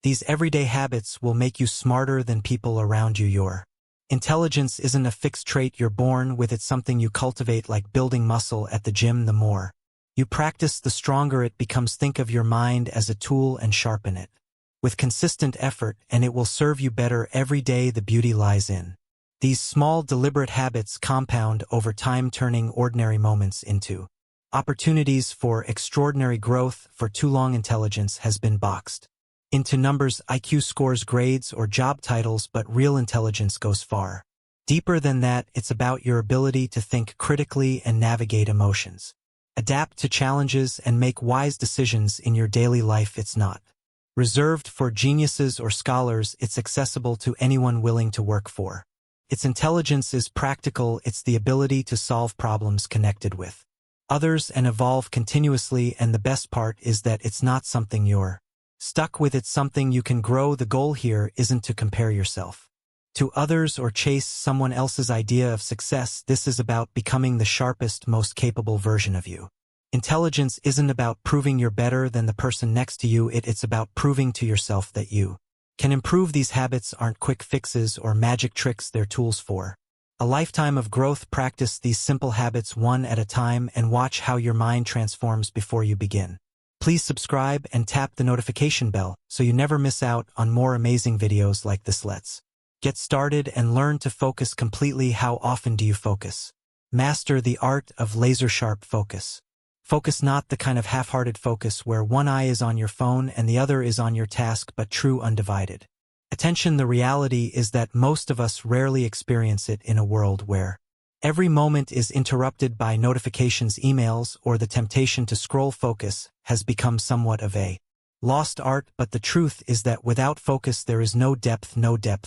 These everyday habits will make you smarter than people around you. Your intelligence isn't a fixed trait you're born with, it's something you cultivate like building muscle at the gym. The more you practice, the stronger it becomes. Think of your mind as a tool and sharpen it with consistent effort, and it will serve you better every day. The beauty lies in these small, deliberate habits compound over time, turning ordinary moments into opportunities for extraordinary growth. For too long, intelligence has been boxed into numbers, IQ scores, grades, or job titles, but real intelligence goes far deeper than that. It's about your ability to think critically and navigate emotions, adapt to challenges, and make wise decisions in your daily life. It's not reserved for geniuses or scholars, it's accessible to anyone willing to work for its intelligence is practical. It's the ability to solve problems, connected with others, and evolve continuously. And the best part is that it's not something you're stuck with, it's something you can grow. The goal here isn't to compare yourself to others or chase someone else's idea of success. This is about becoming the sharpest, most capable version of you. Intelligence isn't about proving you're better than the person next to you. It's about proving to yourself that you can improve. These habits aren't quick fixes or magic tricks, they're tools for a lifetime of growth. Practice these simple habits one at a time and watch how your mind transforms. Before you begin, please subscribe and tap the notification bell so you never miss out on more amazing videos like this. Let's get started and learn to focus completely. How often do you focus? Master the art of laser-sharp focus. Focus, not the kind of half-hearted focus where one eye is on your phone and the other is on your task, but true undivided attention. The reality is that most of us rarely experience it in a world where every moment is interrupted by notifications, emails, or the temptation to scroll. Focus has become somewhat of a lost art, but the truth is that without focus there is no depth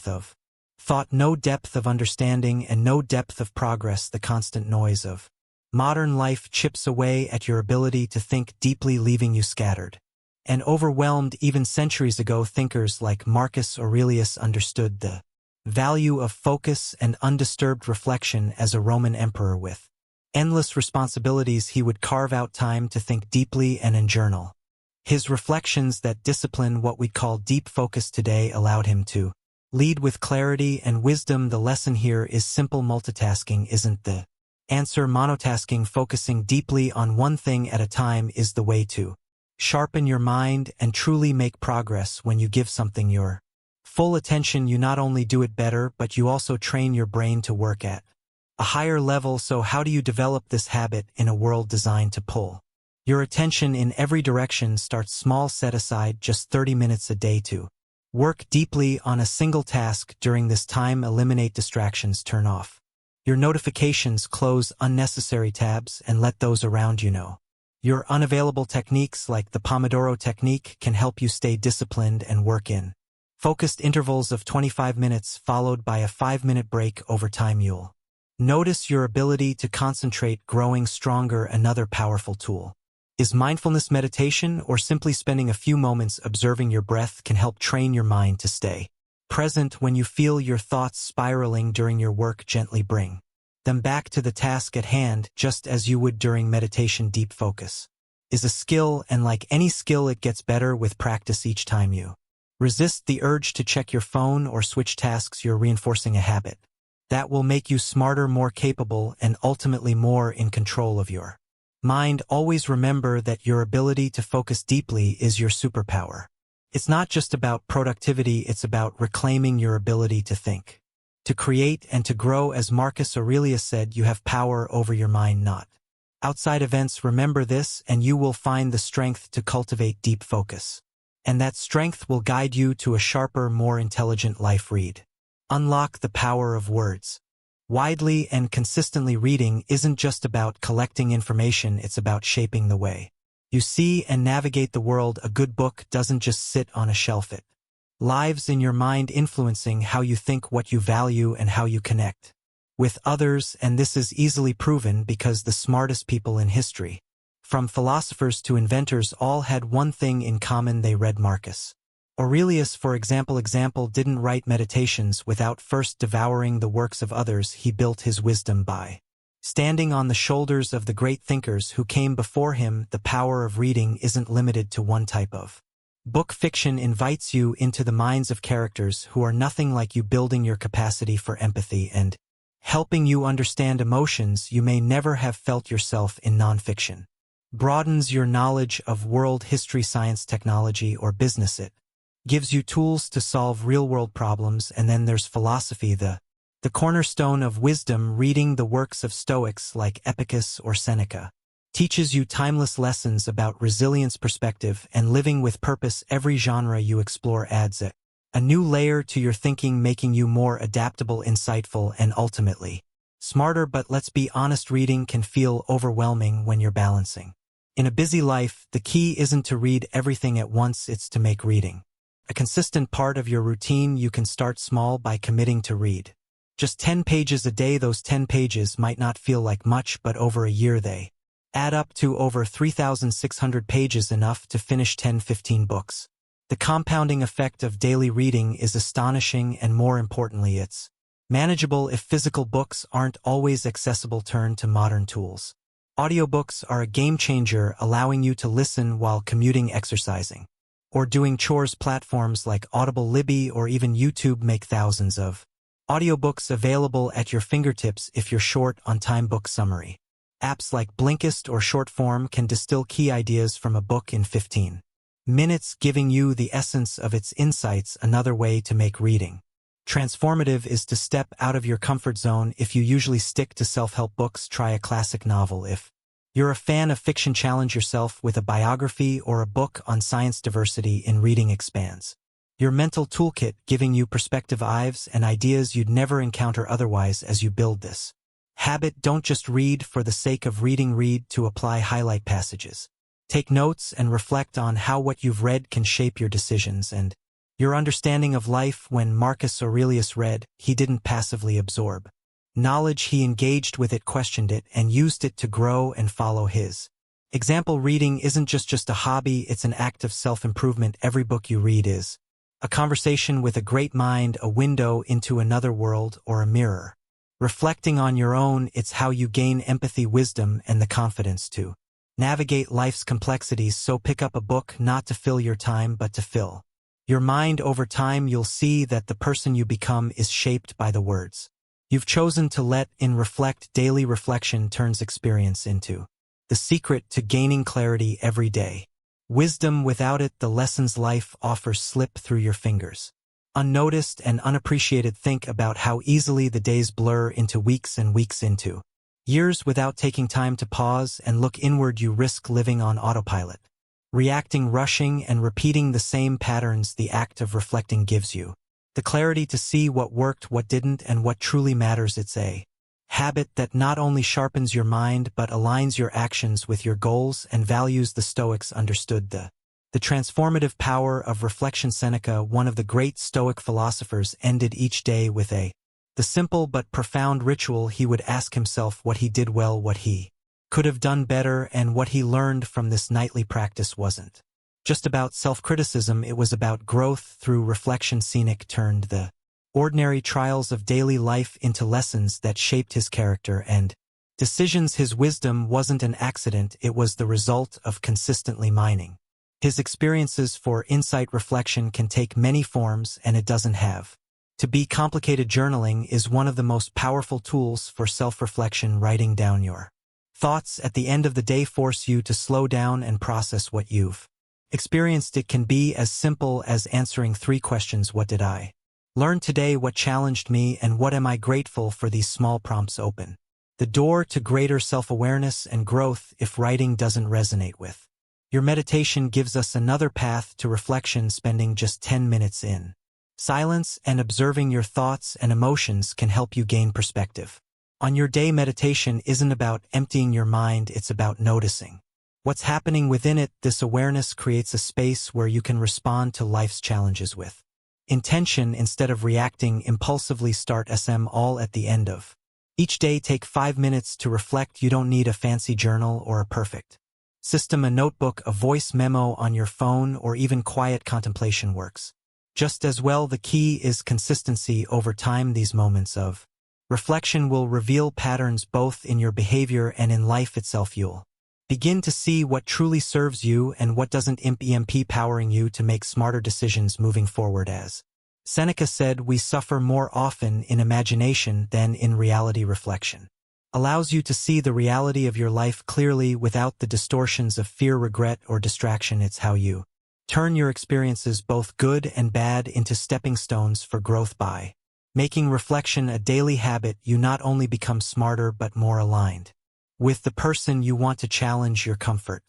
of thought, no depth of understanding, and no depth of progress. The constant noise of modern life chips away at your ability to think deeply, leaving you scattered and overwhelmed. Even centuries ago, thinkers like Marcus Aurelius understood the value of focus and undisturbed reflection. As a Roman emperor with endless responsibilities, he would carve out time to think deeply and journal his reflections. That discipline, what we call deep focus today, allowed him to lead with clarity and wisdom. The lesson here is simple: multitasking isn't the answer. Monotasking, focusing deeply on one thing at a time, is the way to sharpen your mind and truly make progress. When you give something your full attention, you not only do it better, but you also train your brain to work at a higher level. So how do you develop this habit in a world designed to pull your attention in every direction? Start small. Set aside just 30 minutes a day to work deeply on a single task. During this time, eliminate distractions, turn off your notifications, close unnecessary tabs, and let those around you know you're unavailable. Techniques like the Pomodoro technique can help you stay disciplined and work in focused intervals of 25 minutes followed by a 5-minute break. Over time, you'll notice your ability to concentrate growing stronger. Another powerful tool is mindfulness meditation, or simply spending a few moments observing your breath, can help train your mind to stay present. When you feel your thoughts spiraling during your work, gently bring them back to the task at hand, just as you would during meditation. Deep focus is a skill, and like any skill, it gets better with practice. Each time you resist the urge to check your phone or switch tasks, you're reinforcing a habit that will make you smarter, more capable, and ultimately more in control of your mind. Always remember that your ability to focus deeply is your superpower. It's not just about productivity, it's about reclaiming your ability to think, to create, and to grow. As Marcus Aurelius said, you have power over your mind, not outside events. Remember this, and you will find the strength to cultivate deep focus. And that strength will guide you to a sharper, more intelligent life. Read. Unlock the power of words. Widely and consistently, reading isn't just about collecting information, it's about shaping the way you see and navigate the world. A good book doesn't just sit on a shelf, it lives in your mind, influencing how you think, what you value, and how you connect with others. And this is easily proven because the smartest people in history, from philosophers to inventors, all had one thing in common: they read. Marcus Aurelius, for example, didn't write Meditations without first devouring the works of others. He built his wisdom by standing on the shoulders of the great thinkers who came before him. The power of reading isn't limited to one type of Book fiction invites you into the minds of characters who are nothing like you, building your capacity for empathy and helping you understand emotions you may never have felt yourself. In nonfiction broadens your knowledge of world history, science, technology, or business. It gives you tools to solve real-world problems. And then there's philosophy, the cornerstone of wisdom. Reading the works of Stoics like Epicus or Seneca teaches you timeless lessons about resilience, perspective, and living with purpose. Every genre you explore adds a new layer to your thinking, making you more adaptable, insightful, and ultimately smarter. But let's be honest, reading can feel overwhelming when you're balancing. In a busy life, the key isn't to read everything at once, it's to make reading a consistent part of your routine. You can start small by committing to read just 10 pages a day. Those 10 pages might not feel like much, but over a year they add up to over 3,600 pages, enough to finish 10-15 books. The compounding effect of daily reading is astonishing, and more importantly, it's manageable. If physical books aren't always accessible, turn to modern tools. Audiobooks are a game changer, allowing you to listen while commuting, exercising, or doing chores. Platforms like Audible, Libby, or even YouTube make thousands of audiobooks available at your fingertips if you're short on time. Book summary apps like Blinkist or Shortform can distill key ideas from a book in 15 minutes, giving you the essence of its insights. Another way to make reading transformative is to step out of your comfort zone. If you usually stick to self-help books, try a classic novel. If you're a fan of fiction, challenge yourself with a biography or a book on science. Diversity in reading expands your mental toolkit, giving you perspective, eyes, and ideas you'd never encounter otherwise. As you build this habit, don't just read for the sake of reading. Read to apply. Highlight passages, take notes, and reflect on how what you've read can shape your decisions and your understanding of life. When Marcus Aurelius read, he didn't passively absorb knowledge, he engaged with it, questioned it, and used it to grow and follow his example. Reading isn't just a hobby, it's an act of self-improvement. Every book you read is a conversation with a great mind, a window into another world, or a mirror reflecting on your own. It's how you gain empathy, wisdom, and the confidence to navigate life's complexities. So pick up a book not to fill your time, but to fill your mind. Over time, you'll see that the person you become is shaped by the words you've chosen to let in. Reflect. Daily reflection turns experience into the secret to gaining clarity every day. Wisdom. Without it, the lessons life offers slip through your fingers, unnoticed and unappreciated. Think about how easily the days blur into weeks and weeks into years. Without taking time to pause and look inward, you risk living on autopilot, reacting, rushing, and repeating the same patterns. The act of reflecting gives you the clarity to see what worked, what didn't, and what truly matters. It's a habit that not only sharpens your mind but aligns your actions with your goals and values. The Stoics understood the transformative power of reflection. Seneca, one of the great Stoic philosophers, ended each day with the simple but profound ritual. He would ask himself what he did well, what he could have done better, and what he learned from this nightly practice wasn't just about self-criticism, it was about growth through reflection. Scenic turned the ordinary trials of daily life into lessons that shaped his character and decisions. His wisdom wasn't an accident, it was the result of consistently mining his experiences for insight. Reflection can take many forms, and it doesn't have to be complicated. Journaling is one of the most powerful tools for self-reflection. Writing down your thoughts at the end of the day force you to slow down and process what you've experienced. It can be as simple as answering 3 questions. What did I learn today? What challenged me? And what am I grateful for? These small prompts open the door to greater self-awareness and growth. If writing doesn't resonate with your meditation, gives us another path to reflection. Spending just 10 minutes in silence and observing your thoughts and emotions can help you gain perspective on your day. Meditation isn't about emptying your mind, it's about noticing what's happening within it. This awareness creates a space where you can respond to life's challenges with intention instead of reacting impulsively. Start SM all at the end of each day. Take 5 minutes to reflect. You don't need a fancy journal or a perfect system. A notebook, a voice memo on your phone, or even quiet contemplation works just as well. The key is consistency. Over time, these moments of reflection will reveal patterns both in your behavior and in life itself. You'll Begin to see what truly serves you and what doesn't, empowering you to make smarter decisions moving forward. As Seneca said, we suffer more often in imagination than in reality. Reflection allows you to see the reality of your life clearly without the distortions of fear, regret, or distraction. It's how you turn your experiences, both good and bad, into stepping stones for growth. By making reflection a daily habit, you not only become smarter but more aligned with the person you want to challenge your comfort.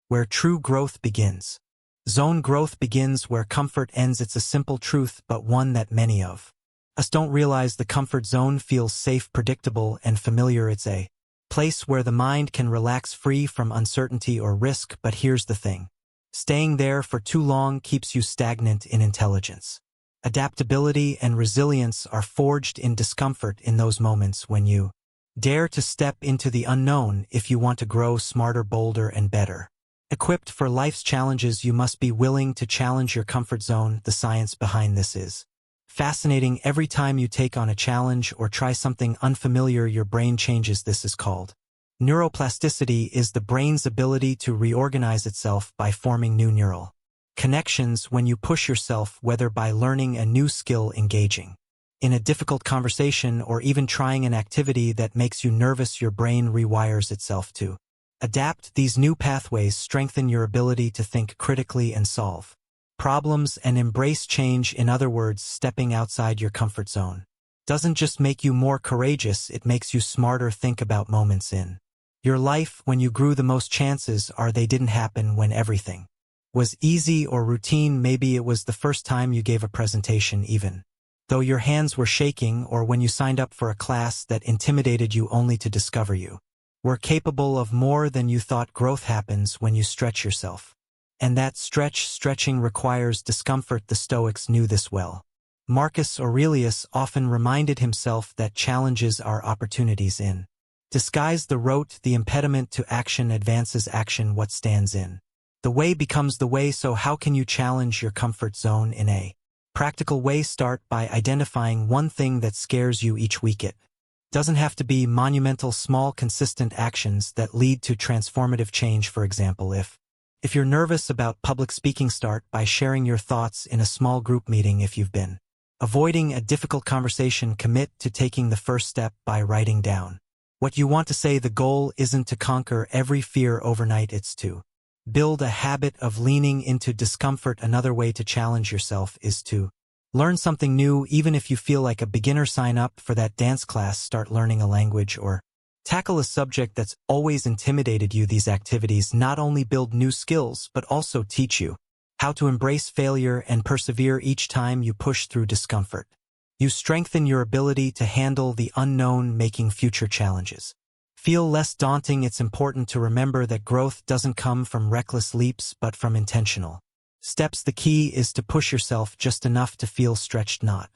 Where true growth begins. Zone growth begins where comfort ends. It's a simple truth, but one that many of us don't realize. The comfort zone feels safe, predictable, and familiar. It's a place where the mind can relax, free from uncertainty or risk. But here's the thing. Staying there for too long keeps you stagnant in intelligence. Adaptability and resilience are forged in discomfort. In those moments when you dare to step into the unknown, if you want to grow smarter, bolder, and better equipped for life's challenges, you must be willing to challenge your comfort zone. The science behind this is fascinating. Every time you take on a challenge or try something unfamiliar, your brain changes. This is called neuroplasticity, is the brain's ability to reorganize itself by forming new neural connections. When you push yourself, whether by learning a new skill, engaging in a difficult conversation, or even trying an activity that makes you nervous, your brain rewires itself to adapt. These new pathways strengthen your ability to think critically and solve problems and embrace change. In other words, stepping outside your comfort zone doesn't just make you more courageous, it makes you smarter. Think about moments in your life when you grew the most. Chances are they didn't happen when everything was easy or routine. Maybe it was the first time you gave a presentation, even though your hands were shaking, or when you signed up for a class that intimidated you, only to discover you were capable of more than you thought. Growth happens when you stretch yourself, and that stretching requires discomfort. The Stoics knew this well. Marcus Aurelius often reminded himself that challenges are opportunities in disguise. The rote, the impediment to action, advances action. What stands in the way becomes the way. So how can you challenge your comfort zone in a practical way? Start by identifying one thing that scares you each week. It doesn't have to be monumental. Small, consistent actions that lead to transformative change. For example, if you're nervous about public speaking, start by sharing your thoughts in a small group meeting. If you've been avoiding a difficult conversation, commit to taking the first step by writing down what you want to say. The goal isn't to conquer every fear overnight, it's to build a habit of leaning into discomfort. Another way to challenge yourself is to learn something new. Even if you feel like a beginner, sign up for that dance class, start learning a language, or tackle a subject that's always intimidated you. These activities not only build new skills, but also teach you how to embrace failure and persevere. Each time you push through discomfort, you strengthen your ability to handle the unknown, making future challenges feel less daunting. It's important to remember that growth doesn't come from reckless leaps, but from intentional steps. The key is to push yourself just enough to feel stretched, not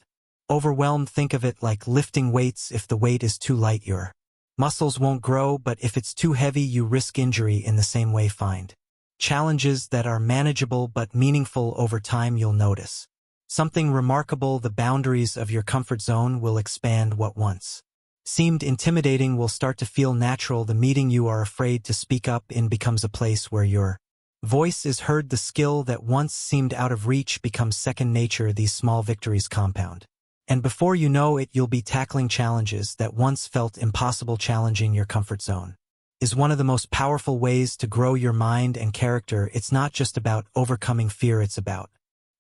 overwhelmed. Think of it like lifting weights. If the weight is too light, your muscles won't grow, but if it's too heavy, you risk injury. In the same way, find challenges that are manageable but meaningful. Over time, you'll notice something remarkable. The boundaries of your comfort zone will expand. What once seemed intimidating will start to feel natural. The meeting you are afraid to speak up in becomes a place where your voice is heard. The skill that once seemed out of reach becomes second nature. These small victories compound, and before you know it, you'll be tackling challenges that once felt impossible. Challenging your comfort zone is one of the most powerful ways to grow your mind and character. It's not just about overcoming fear, it's about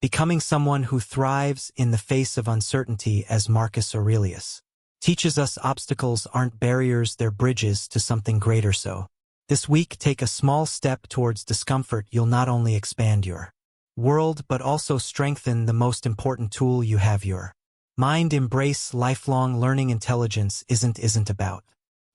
becoming someone who thrives in the face of uncertainty. As Marcus Aurelius teaches us, obstacles aren't barriers, they're bridges to something greater. So this week, take a small step towards discomfort. You'll not only expand your world, but also strengthen the most important tool you have, your mind. Embrace lifelong learning. Intelligence isn't about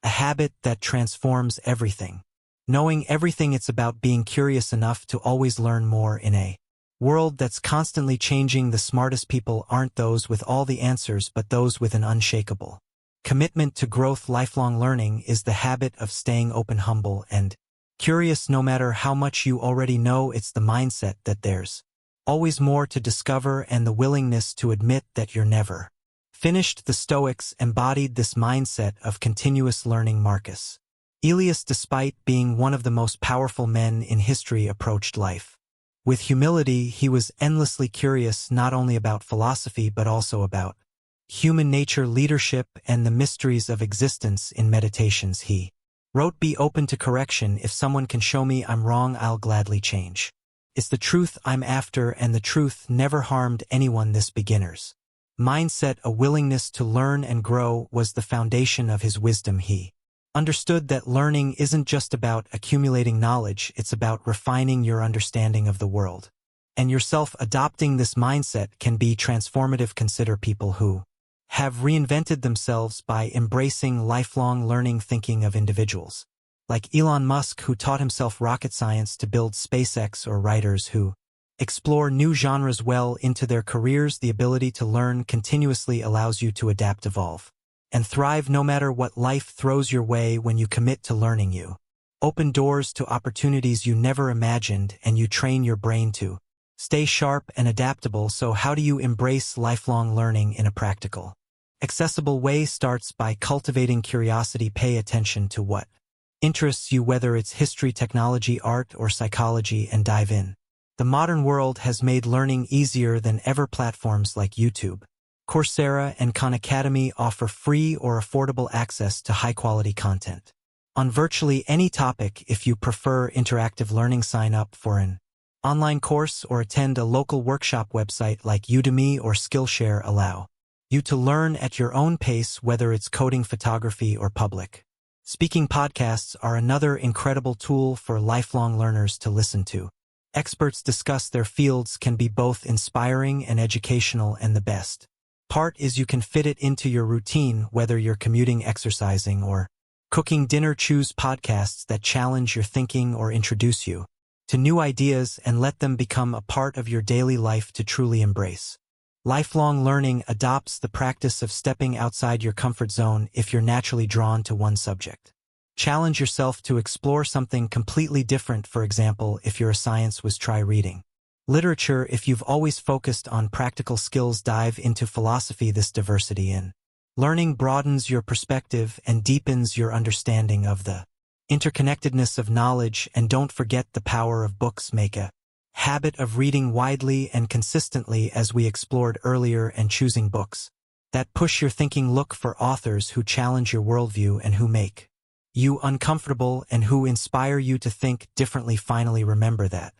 a habit that transforms everything, knowing everything. It's about being curious enough to always learn more. In a world that's constantly changing, the smartest people aren't those with all the answers, but those with an unshakable commitment to growth. Lifelong learning is the habit of staying open, humble, and curious. No matter how much you already know, it's the mindset that there's always more to discover, and the willingness to admit that you're never finished. The Stoics embodied this mindset of continuous learning. Marcus Aelius, despite being one of the most powerful men in history, approached life with humility. He was endlessly curious not only about philosophy but also about human nature, leadership, and the mysteries of existence. In Meditations he wrote, "Be open to correction. If someone can show me I'm wrong, I'll gladly change. It's the truth I'm after, and the truth never harmed anyone." This beginner's mindset, a willingness to learn and grow, was the foundation of his wisdom. He understood that learning isn't just about accumulating knowledge, it's about refining your understanding of the world and yourself. Adopting this mindset can be transformative. Consider people who have reinvented themselves by embracing lifelong learning. Thinking of individuals like Elon Musk, who taught himself rocket science to build SpaceX, or writers who explore new genres well into their careers. The ability to learn continuously allows you to adapt, evolve, and thrive no matter what life throws your way. When you commit to learning, you open doors to opportunities you never imagined, and you train your brain to stay sharp and adaptable. So how do you embrace lifelong learning in a practical, accessible way? Starts by cultivating curiosity. Pay attention to what interests you, whether it's history, technology, art, or psychology, and dive in. The modern world has made learning easier than ever. Platforms like YouTube, Coursera, and Khan Academy offer free or affordable access to high-quality content on virtually any topic. If you prefer interactive learning, sign up for an online course or attend a local workshop. Website like Udemy or Skillshare allow you to learn at your own pace, whether it's coding, photography, or public speaking. Podcasts are another incredible tool for lifelong learners to listen to. Experts discuss their fields, can be both inspiring and educational, and the best part is you can fit it into your routine, whether you're commuting, exercising, or cooking dinner. Choose podcasts that challenge your thinking or introduce you to new ideas, and let them become a part of your daily life. To truly embrace lifelong learning adopts the practice of stepping outside your comfort zone. If you're naturally drawn to one subject, challenge yourself to explore something completely different. For example, if you're a science whiz, try reading literature. If you've always focused on practical skills, dive into philosophy. This diversity in learning broadens your perspective and deepens your understanding of the interconnectedness of knowledge. And don't forget the power of books. Make a habit of reading widely and consistently, as we explored earlier, and choosing books that push your thinking. Look for authors who challenge your worldview and who make you uncomfortable and who inspire you to think differently. Finally, remember that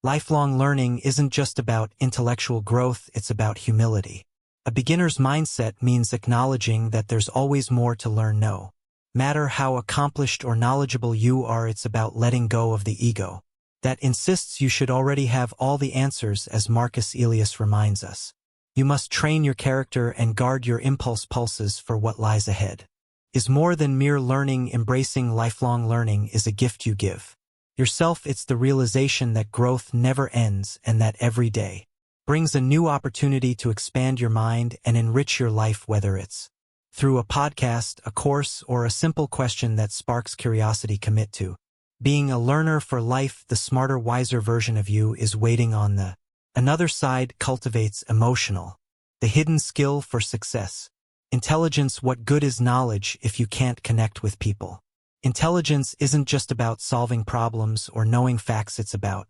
lifelong learning isn't just about intellectual growth, it's about humility. A beginner's mindset means acknowledging that there's always more to learn. No matter how accomplished or knowledgeable you are, it's about letting go of the ego that insists you should already have all the answers. As Marcus Aurelius reminds us, you must train your character and guard your impulse pulses, for what lies ahead is more than mere learning. Embracing lifelong learning is a gift you give yourself. It's the realization that growth never ends, and that every day brings a new opportunity to expand your mind and enrich your life, whether it's through a podcast, a course, or a simple question that sparks curiosity. Commit to being a learner for life. The smarter, wiser version of you is waiting on the another side. Cultivates emotional, the hidden skill for success. Intelligence. What good is knowledge if you can't connect with people? Intelligence isn't just about solving problems or knowing facts, it's about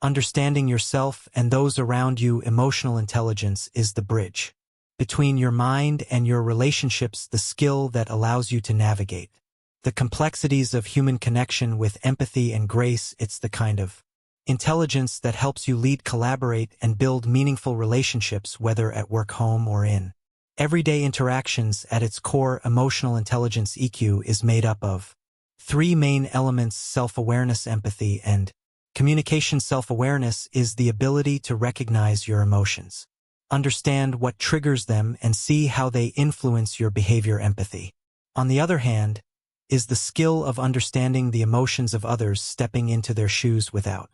understanding yourself and those around you. Emotional intelligence is the bridge between your mind and your relationships, the skill that allows you to navigate the complexities of human connection with empathy and grace. It's the kind of intelligence that helps you lead, collaborate, and build meaningful relationships, whether at work, home, or in everyday interactions. At its core, emotional intelligence (EQ) is made up of three main elements: self-awareness, empathy, and communication. Self-awareness is the ability to recognize your emotions, understand what triggers them, and see how they influence your behavior. Empathy, on the other hand, is the skill of understanding the emotions of others, stepping into their shoes without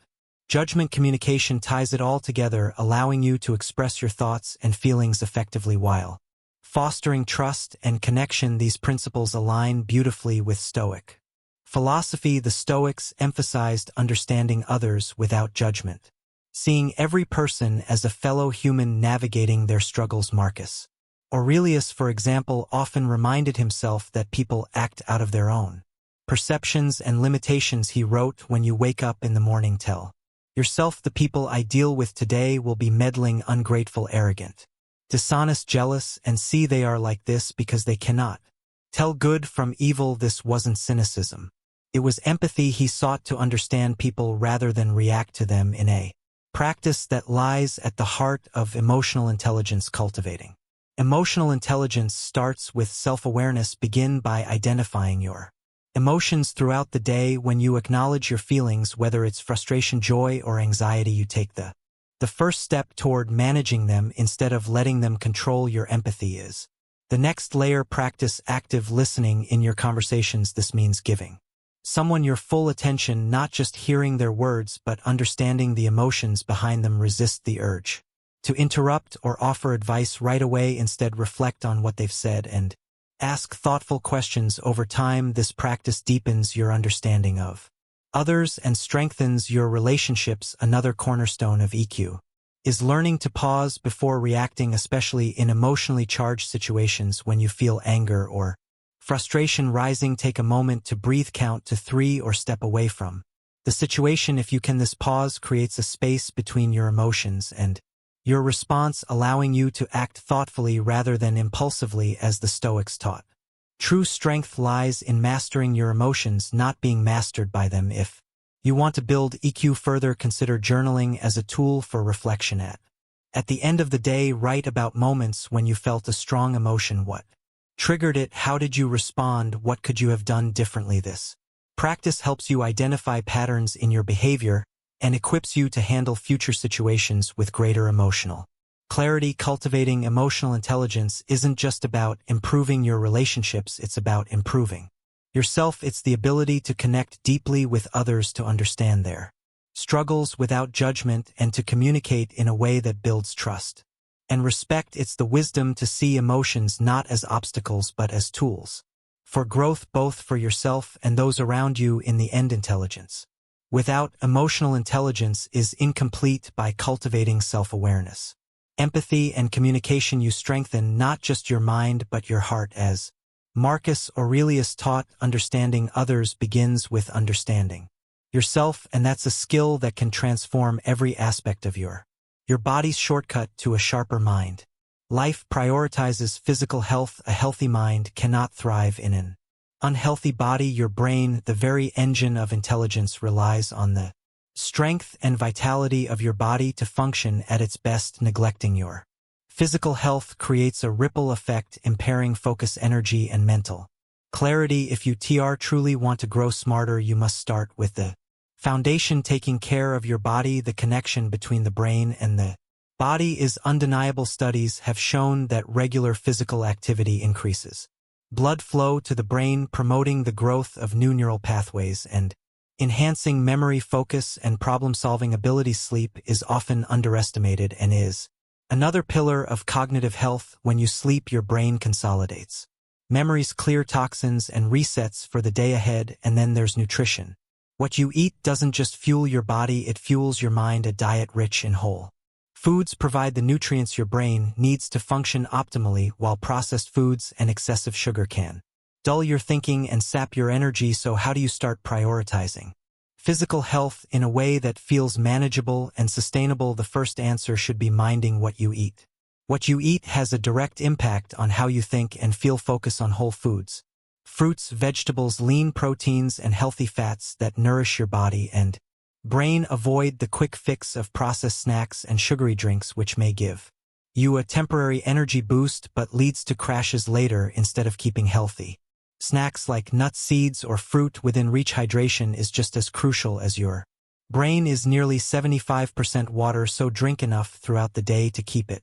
judgment. Communication ties it all together, allowing you to express your thoughts and feelings effectively while fostering trust and connection. These principles align beautifully with Stoic philosophy. The Stoics emphasized understanding others without judgment, seeing every person as a fellow human navigating their struggles. Marcus Aurelius, for example, often reminded himself that people act out of their own perceptions and limitations he wrote. When you wake up in the morning, tell yourself the people I deal with today will be meddling, ungrateful, arrogant, dishonest, jealous, and see they are like this because they cannot tell good from evil. This wasn't cynicism. It was empathy. He sought to understand people rather than react to them in a practice that lies at the heart of emotional intelligence cultivating. Emotional intelligence starts with self-awareness. Begin by identifying your emotions throughout the day. When you acknowledge your feelings, whether it's frustration, joy, or anxiety, you take the first step toward managing them instead of letting them control your empathy is the next layer. Practice active listening in your conversations. This means giving someone your full attention, not just hearing their words, but understanding the emotions behind them. Resist the urge to interrupt or offer advice right away. Instead, reflect on what they've said and ask thoughtful questions. Over time, this practice deepens your understanding of others and strengthens your relationships. Another cornerstone of EQ is learning to pause before reacting, especially in emotionally charged situations. When you feel anger or frustration rising, take a moment to breathe, count to 3, or step away from the situation if you can. This pause creates a space between your emotions and your response, allowing you to act thoughtfully rather than impulsively, as the Stoics taught. True strength lies in mastering your emotions, not being mastered by them. If you want to build EQ further, consider journaling as a tool for reflection. At the end of the day, write about moments when you felt a strong emotion. What triggered it? How did you respond? What could you have done differently? This practice helps you identify patterns in your behavior and equips you to handle future situations with greater emotional clarity. Cultivating emotional intelligence isn't just about improving your relationships, it's about improving yourself. It's the ability to connect deeply with others, to understand their struggles without judgment, and to communicate in a way that builds trust and respect. It's the wisdom to see emotions not as obstacles but as tools for growth, both for yourself and those around you. In the end, intelligence without emotional intelligence is incomplete. By cultivating self-awareness, empathy, and communication, you strengthen not just your mind but your heart. As Marcus Aurelius taught, understanding others begins with understanding yourself, and that's a skill that can transform every aspect of your body's shortcut to a sharper mind. Life prioritizes physical health. A healthy mind cannot thrive in an unhealthy body. Your brain, the very engine of intelligence, relies on the strength and vitality of your body to function at its best. Neglecting your physical health creates a ripple effect, impairing focus, energy, and mental clarity. If you truly want to grow smarter, you must start with the foundation, taking care of your body. The connection between the brain and the body is undeniable. Studies have shown that regular physical activity increases blood flow to the brain, promoting the growth of new neural pathways and enhancing memory, focus, and problem-solving abilities. Sleep is often underestimated and is another pillar of cognitive health. When you sleep, your brain consolidates memories, clear toxins, and resets for the day ahead. And then there's nutrition. What you eat doesn't just fuel your body, it fuels your mind. A diet rich in whole foods provide the nutrients your brain needs to function optimally, while processed foods and excessive sugar can dull your thinking and sap your energy. So how do you start prioritizing physical health in a way that feels manageable and sustainable? The first answer should be minding what you eat. What you eat has a direct impact on how you think and feel. Focus on whole foods, fruits, vegetables, lean proteins, and healthy fats that nourish your body and brain. Avoid the quick fix of processed snacks and sugary drinks, which may give you a temporary energy boost but leads to crashes later. Instead of keeping healthy snacks like nuts, seeds, or fruit within reach, hydration is just as crucial as your brain is. Nearly 75% water, so drink enough throughout the day to keep it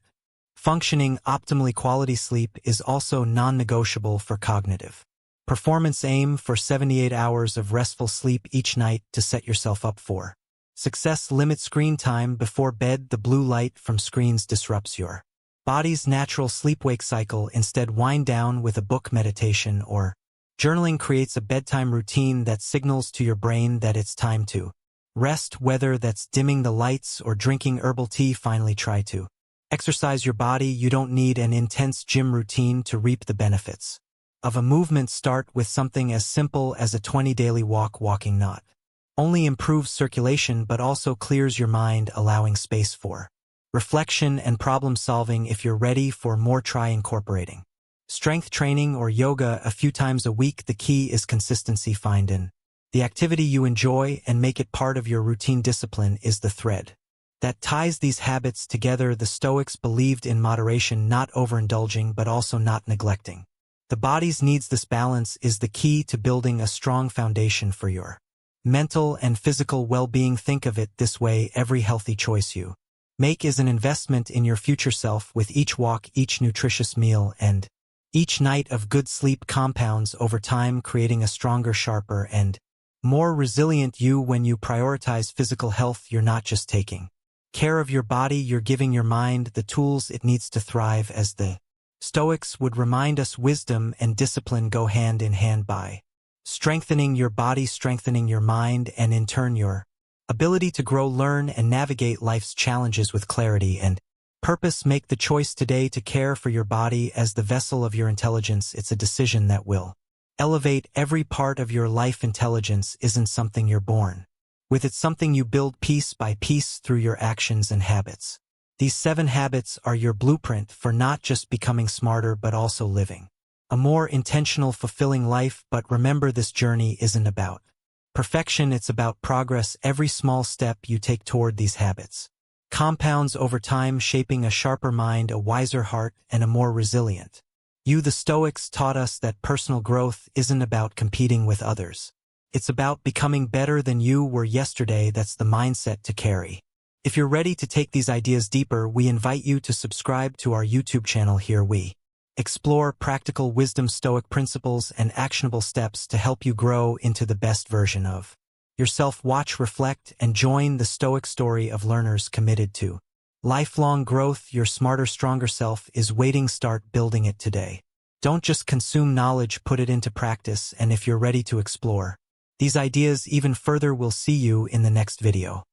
functioning optimally. Quality sleep is also non-negotiable for cognitive performance. Aim for 78 hours of restful sleep each night to set yourself up for success. Limit screen time before bed. The blue light from screens disrupts your body's natural sleep-wake cycle. Instead, wind down with a book, meditation, or journaling. Creates a bedtime routine that signals to your brain that it's time to rest, whether that's dimming the lights or drinking herbal tea. Finally, try to exercise your body. You don't need an intense gym routine to reap the benefits of a movement. Start with something as simple as a 20 daily walking not only improves circulation but also clears your mind, allowing space for reflection and problem solving. If you're ready for more, try incorporating strength training or yoga a few times a week. The key is consistency. Find the activity you enjoy and make it part of your routine. Discipline is the thread that ties these habits together. The Stoics believed in moderation, not overindulging but also not neglecting the body's needs. This balance is the key to building a strong foundation for your mental and physical well-being. Think of it this way: every healthy choice you make is an investment in your future self. With each walk, each nutritious meal, and each night of good sleep compounds over time, creating a stronger, sharper, and more resilient you. When you prioritize physical health, you're not just taking care of your body, you're giving your mind the tools it needs to thrive. As the Stoics would remind us, wisdom and discipline go hand in hand. By strengthening your body, strengthening your mind, and in turn your ability to grow, learn, and navigate life's challenges with clarity and purpose. Make the choice today to care for your body as the vessel of your intelligence. It's a decision that will elevate every part of your life. Intelligence isn't something you're born with, it's something you build piece by piece through your actions and habits. These 7 habits are your blueprint for not just becoming smarter but also living a more intentional, fulfilling life. But remember, this journey isn't about perfection, it's about progress. Every small step you take toward these habits compounds over time, shaping a sharper mind, a wiser heart, and a more resilient you. The Stoics taught us that personal growth isn't about competing with others. It's about becoming better than you were yesterday. That's the mindset to carry. If you're ready to take these ideas deeper, we invite you to subscribe to our YouTube channel. Here we explore practical wisdom, Stoic principles, and actionable steps to help you grow into the best version of yourself. Watch, reflect, and join the Stoic story of learners committed to lifelong growth. Your smarter, stronger self is waiting. Start building it today. Don't just consume knowledge, put it into practice. And if you're ready to explore these ideas even further, we'll see you in the next video.